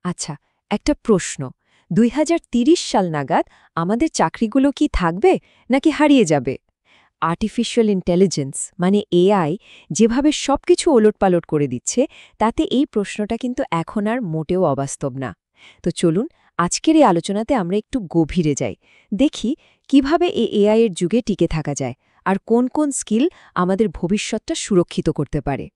আচ্ছা, একটা প্রশ্ন। ২০৩০ সাল নাগাদ আমাদের চাকরিগুলো কি থাকবে নাকি হারিয়ে যাবে? আর্টিফিশিয়াল ইন্টেলিজেন্স মানে এআই যেভাবে সবকিছু ওলটপালট করে দিচ্ছে, তাতে এই প্রশ্নটা কিন্তু এখন আর মোটেও অবাস্তব না। তো চলুন আজকের এই আলোচনাতে আমরা একটু গভীরে যাই। দেখি কিভাবে এই এআই এর যুগে টিকে থাকা যায় আর কোন কোন স্কিল আমাদের ভবিষ্যৎটা সুরক্ষিত করতে পারে।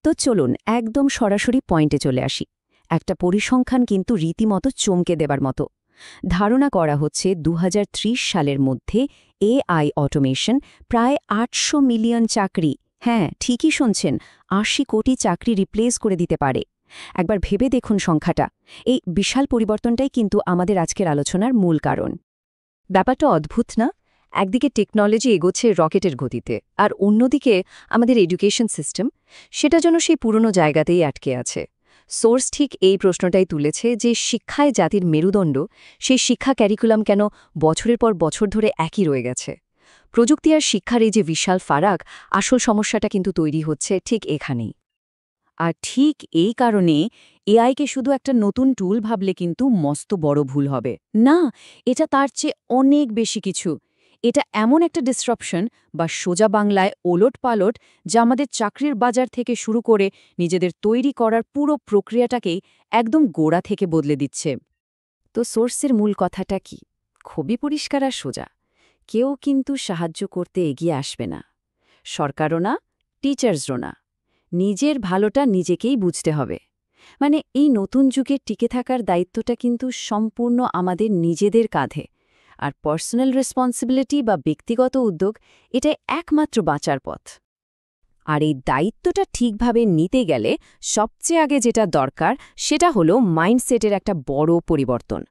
তো চলুন একদম সরাসরি পয়েন্টে চলে আসি। একটা পরিসংখ্যান কিন্তু রীতিমতো চমকে দেবার মতো। ধারণা করা হচ্ছে ২০৩০ সালের মধ্যে এআই অটোমেশন প্রায় ৮০০ মিলিয়ন চাকরি, হ্যাঁ ঠিকই শুনছেন, ৮০ কোটি চাকরি রিপ্লেস করে দিতে পারে। একবার ভেবে দেখুন সংখ্যাটা। এই বিশাল পরিবর্তনটাই কিন্তু আমাদের আজকের আলোচনার মূল কারণ। ব্যাপারটা অদ্ভুত না? একদিকে টেকনোলজি এগোচ্ছে রকেটের গতিতে, আর অন্যদিকে আমাদের এডুকেশন সিস্টেম সেটা যেন সেই পুরনো জায়গাতেই আটকে আছে। সোর্স ঠিক এই প্রশ্নটাই তুলেছে যে শিক্ষায় জাতির মেরুদণ্ড, সেই শিক্ষা ক্যারিকুলাম কেন বছরের পর বছর ধরে একই রয়ে গেছে। প্রযুক্তি আর শিক্ষার এই যে বিশাল ফারাক, আসল সমস্যাটা কিন্তু তৈরি হচ্ছে ঠিক এখানেই। আর ঠিক এই কারণে এআইকে শুধু একটা নতুন টুল ভাবলে কিন্তু মস্ত বড় ভুল হবে না। এটা তার চেয়ে অনেক বেশি কিছু। এটা এমন একটা ডিসরাপশন বা সোজা বাংলায় ওলটপালট, যা আমাদের চাকরির বাজার থেকে শুরু করে নিজেদের তৈরি করার পুরো প্রক্রিয়াটাকেই একদম গোড়া থেকে বদলে দিচ্ছে। তো সোর্সের মূল কথাটা কি? খুবই পরিষ্কার আর সোজা। কেউ কিন্তু সাহায্য করতে এগিয়ে আসবে না। সরকারও না, টিচার্সরও না। নিজের ভালোটা নিজেকেই বুঝতে হবে। মানে এই নতুন যুগে টিকে থাকার দায়িত্বটা কিন্তু সম্পূর্ণ আমাদের নিজেদের কাঁধে। আর পার্সোনাল রেসপন্সিবিলিটি বা ব্যক্তিগত উদ্যোগ, এটাই একমাত্র বাঁচার পথ। আর এই দায়িত্বটা ঠিকভাবে নিতে গেলে সবচেয়ে আগে যেটা দরকার সেটা হলো মাইন্ডসেটের একটা বড় পরিবর্তন।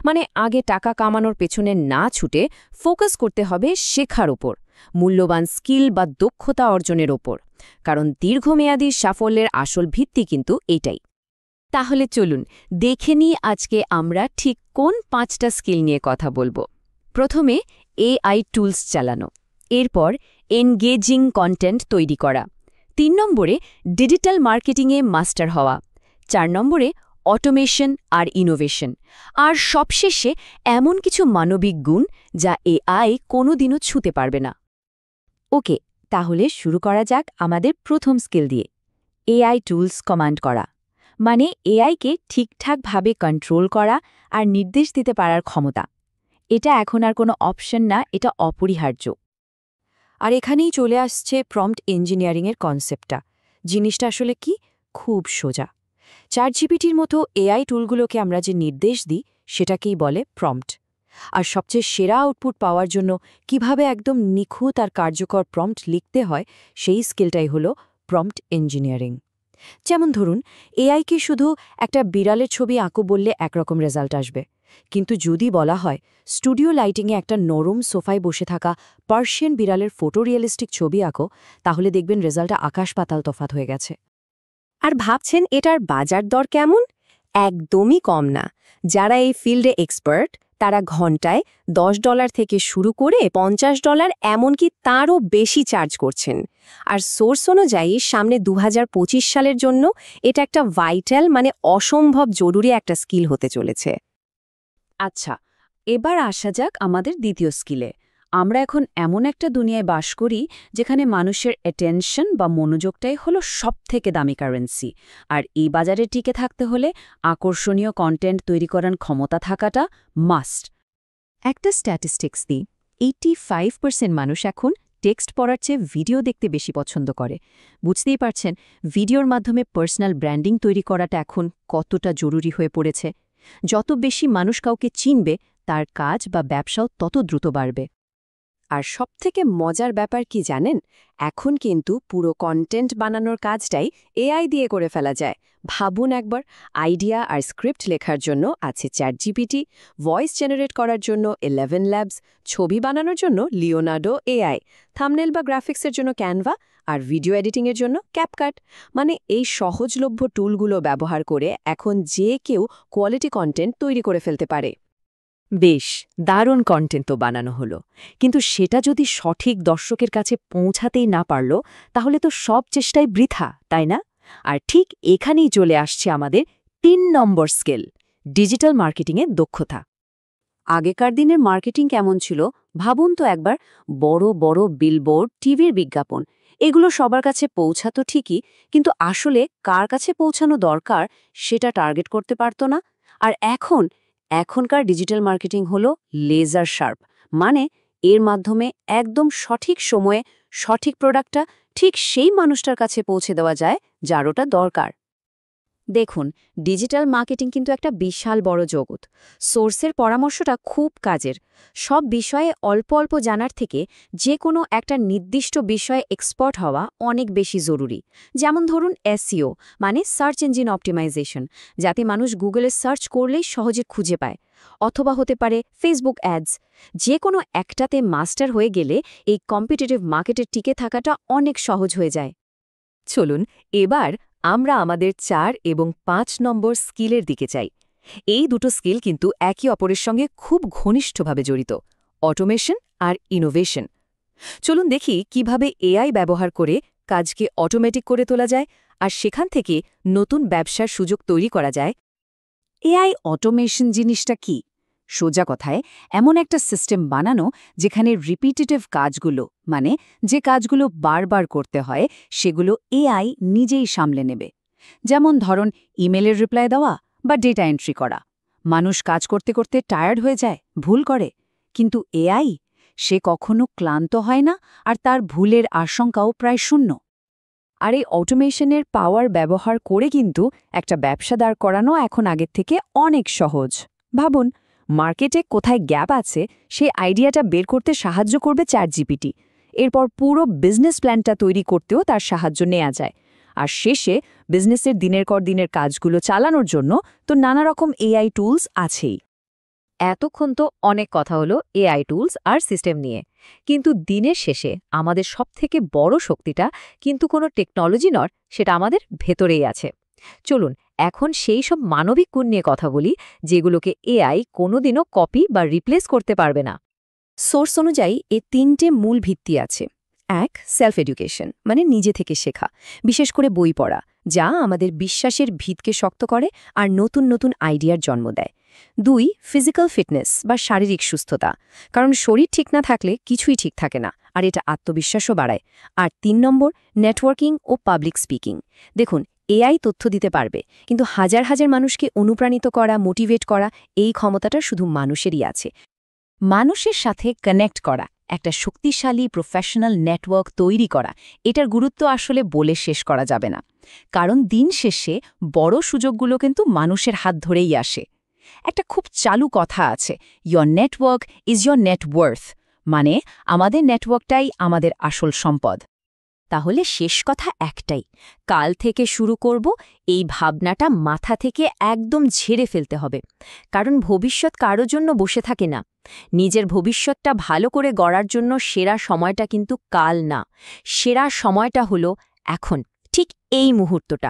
মানে আগে টাকা কামানোর পেছনে না ছুটে ফোকাস করতে হবে শেখার ওপর, মূল্যবান স্কিল বা দক্ষতা অর্জনের ওপর। কারণ দীর্ঘমেয়াদী সাফল্যের আসল ভিত্তি কিন্তু এটাই। তাহলে চলুন দেখে নিই আজকে আমরা ঠিক কোন ৫টা স্কিল নিয়ে কথা বলবো। প্রথমে এআই টুলস চালানো, এরপর এনগেজিং কন্টেন্ট তৈরি করা, ৩ নম্বরে ডিজিটাল মার্কেটিংয়ে মাস্টার হওয়া, ৪ নম্বরে অটোমেশন আর ইনোভেশন, আর সবশেষে এমন কিছু মানবিক গুণ যা এআই কোনোদিনও ছুঁতে পারবে না। ওকে, তাহলে শুরু করা যাক আমাদের প্রথম স্কিল দিয়ে, এআই টুলস কমান্ড করা। মানে এআইকে ঠিকঠাকভাবে কন্ট্রোল করা আর নির্দেশ দিতে পারার ক্ষমতা। এটা এখন আর কোনো অপশন না, এটা অপরিহার্য। আর এখানেই চলে আসছে প্রম্পট ইঞ্জিনিয়ারিংয়ের কনসেপ্টটা। জিনিসটা আসলে কি? খুব সোজা। চ্যাটজিপিটির মতো এআই টুলগুলোকে আমরা যে নির্দেশ দিই সেটাকেই বলে প্রম্পট। আর সবচেয়ে সেরা আউটপুট পাওয়ার জন্য কিভাবে একদম নিখুঁত আর কার্যকর প্রম্পট লিখতে হয়, সেই স্কিলটাই হলো প্রম্পট ইঞ্জিনিয়ারিং। যেমন ধরুন, এআইকে শুধু একটা বিড়ালের ছবি আঁকো বললে একরকম রেজাল্ট আসবে, কিন্তু যদি বলা হয় স্টুডিও লাইটিংয়ে একটা নরম সোফায় বসে থাকা পার্সিয়ান বিড়ালের ফটো রিয়েলিস্টিক ছবি আঁকো, তাহলে দেখবেন রেজাল্টটা আকাশ পাতাল তফাৎ হয়ে গেছে। আর ভাবছেন এটার বাজার দর কেমন? একদমই কম না। যারা এই ফিল্ডে এক্সপার্ট তারা ঘন্টায় $10 থেকে শুরু করে $50, এমনকি তারও বেশি চার্জ করছেন। আর সোর্স অনুযায়ী সামনে ২০২৫ সালের জন্য এটা একটা ভাইটাল, মানে অসম্ভব জরুরি একটা স্কিল হতে চলেছে। আচ্ছা, এবার আসা যাক আমাদের দ্বিতীয় স্কিলে। আমরা এখন এমন একটা দুনিয়ায় বাস করি যেখানে মানুষের অ্যাটেনশন বা মনোযোগটাই হলো সবথেকে দামি কারেন্সি। আর এই বাজারে টিকে থাকতে হলে আকর্ষণীয় কন্টেন্ট তৈরি করার ক্ষমতা থাকাটা মাস্ট। একটা স্ট্যাটিস্টিক্স দিই, 85% মানুষ এখন টেক্সট পড়ার চেয়ে ভিডিও দেখতে বেশি পছন্দ করে। বুঝতেই পারছেন ভিডিওর মাধ্যমে পার্সোনাল ব্র্যান্ডিং তৈরি করাটা এখন কতটা জরুরি হয়ে পড়েছে। যত বেশি মানুষ কাউকে চিনবে, তার কাজ বা ব্যবসাও তত দ্রুত বাড়বে। আর সবথেকে মজার ব্যাপার কি জানেন? এখন কিন্তু পুরো কন্টেন্ট বানানোর কাজটাই এআই দিয়ে করে ফেলা যায়। ভাবুন একবার, আইডিয়া আর স্ক্রিপ্ট লেখার জন্য আছে চ্যাটজিপিটি, ভয়েস জেনারেট করার জন্য 11 ল্যাবস, ছবি বানানোর জন্য লিওনার্ডো এআই, থাম্বনেল বা গ্রাফিক্সের জন্য ক্যানভা, আর ভিডিও এডিটিংয়ের জন্য ক্যাপকাট। মানে এই সহজলভ্য টুলগুলো ব্যবহার করে এখন যে কেউ কোয়ালিটি কন্টেন্ট তৈরি করে ফেলতে পারে। বেশ দারুণ কন্টেন্ট তো বানানো হলো, কিন্তু সেটা যদি সঠিক দর্শকের কাছে পৌঁছাতেই না পারল, তাহলে তো সব চেষ্টাই বৃথা, তাই না? আর ঠিক এখানেই চলে আসছে আমাদের 3 নম্বর স্কিল, ডিজিটাল মার্কেটিংয়ে দক্ষতা। আগেকার দিনের মার্কেটিং কেমন ছিল ভাবুন তো একবার। বড় বড় বিলবোর্ড, টিভির বিজ্ঞাপন, এগুলো সবার কাছে পৌঁছাতো ঠিকই, কিন্তু আসলে কার কাছে পৌঁছানো দরকার সেটা টার্গেট করতে পারতো না। আর এখনকার ডিজিটাল মার্কেটিং হলো লেজার শার্প, মানে এর মাধ্যমে একদম সঠিক সময়ে সঠিক প্রোডাক্টটা ঠিক সেই মানুষটার কাছে পৌঁছে দেওয়া যায় যার ওটা দরকার। দেখুন, ডিজিটাল মার্কেটিং কিন্তু একটা বিশাল বড় জগৎ। সোর্সের পরামর্শটা খুব কাজের। সব বিষয়ে অল্প অল্প জানার থেকে যে কোনো একটা নির্দিষ্ট বিষয়ে এক্সপার্ট হওয়া অনেক বেশি জরুরি। যেমন ধরুন এসইও, মানে সার্চ ইঞ্জিন অপটিমাইজেশন, যাতে মানুষ গুগলে সার্চ করলেই সহজে খুঁজে পায়। অথবা হতে পারে ফেসবুক অ্যাডস। যে কোনো একটাতে মাস্টার হয়ে গেলে এই কম্পিটিটিভ মার্কেটে টিকে থাকাটা অনেক সহজ হয়ে যায়। চলুন এবার আমরা আমাদের 4 এবং 5 নম্বর স্কিলের দিকে চাই। এই দুটো স্কিল কিন্তু একে অপরের সঙ্গে খুব ঘনিষ্ঠভাবে জড়িত, অটোমেশন আর ইনোভেশন। চলুন দেখি কিভাবে এআই ব্যবহার করে কাজকে অটোমেটিক করে তোলা যায় আর সেখান থেকে নতুন ব্যবসার সুযোগ তৈরি করা যায়। এআই অটোমেশন জিনিসটা কি? সোজা কথায় এমন একটা সিস্টেম বানানো যেখানে রিপিটেটিভ কাজগুলো, মানে যে কাজগুলো বারবার করতে হয়, সেগুলো এআই নিজেই সামলে নেবে। যেমন ধরুন ইমেলের রিপ্লাই দেওয়া বা ডেটা এন্ট্রি করা। মানুষ কাজ করতে করতে টায়ার্ড হয়ে যায়, ভুল করে, কিন্তু এআই সে কখনো ক্লান্ত হয় না, আর তার ভুলের আশঙ্কাও প্রায় শূন্য। আর এই অটোমেশনের পাওয়ার ব্যবহার করে কিন্তু একটা ব্যবসা দাঁড় করানো এখন আগের থেকে অনেক সহজ। ভাবুন, মার্কেটে কোথায় গ্যাপ আছে সেই আইডিয়াটা বের করতে সাহায্য করবে চ্যাটজিপিটি। এরপর পুরো বিজনেস প্ল্যানটা তৈরি করতেও তার সাহায্য নেওয়া যায়। আর শেষে বিজনেসের দিনের পর দিনের কাজগুলো চালানোর জন্য তো নানা রকম এআই টুলস আছেই। এতক্ষণ তো অনেক কথা হলো এআই টুলস আর সিস্টেম নিয়ে, কিন্তু দিনের শেষে আমাদের সবথেকে বড় শক্তিটা কিন্তু কোনো টেকনোলজি নয়, সেটা আমাদের ভেতরেই আছে। চলুন এখন সেই সব মানবিক গুণ নিয়ে কথা বলি, যেগুলোকে এআই কোনোদিনও কপি বা রিপ্লেস করতে পারবে না। সোর্স অনুযায়ী এর 3টে মূল ভিত্তি আছে। 1, সেলফ এডুকেশন, মানে নিজে থেকে শেখা, বিশেষ করে বই পড়া, যা আমাদের বিশ্বাসের ভিতকে শক্ত করে আর নতুন নতুন আইডিয়ার জন্ম দেয়। 2, ফিজিক্যাল ফিটনেস বা শারীরিক সুস্থতা, কারণ শরীর ঠিক না থাকলে কিছুই ঠিক থাকে না, আর এটা আত্মবিশ্বাসও বাড়ায়। আর 3 নম্বর, নেটওয়ার্কিং ও পাবলিক স্পিকিং। দেখুন, এআই তথ্য দিতে পারবে, কিন্তু হাজার হাজার মানুষকে অনুপ্রাণিত করা, মোটিভেট করা, এই ক্ষমতাটা শুধু মানুষেরই আছে। মানুষের সাথে কানেক্ট করা, একটা শক্তিশালী প্রফেশনাল নেটওয়ার্ক তৈরি করা, এটার গুরুত্ব আসলে বলে শেষ করা যাবে না। কারণ দিন শেষে বড় সুযোগগুলো কিন্তু মানুষের হাত ধরেই আসে। একটা খুব চালু কথা আছে, your network is your net worth, মানে আমাদের নেটওয়ার্কটাই আমাদের আসল সম্পদ। তাহলে শেষ কথা একটাই, কাল থেকে শুরু করব এই ভাবনাটা মাথা থেকে একদম ঝেড়ে ফেলতে হবে। কারণ ভবিষ্যৎ কারো জন্য বসে থাকে না। নিজের ভবিষ্যৎটা ভালো করে গড়ার জন্য সেরা সময়টা কিন্তু কাল না, সেরা সময়টা হলো এখন, ঠিক এই মুহূর্তটা।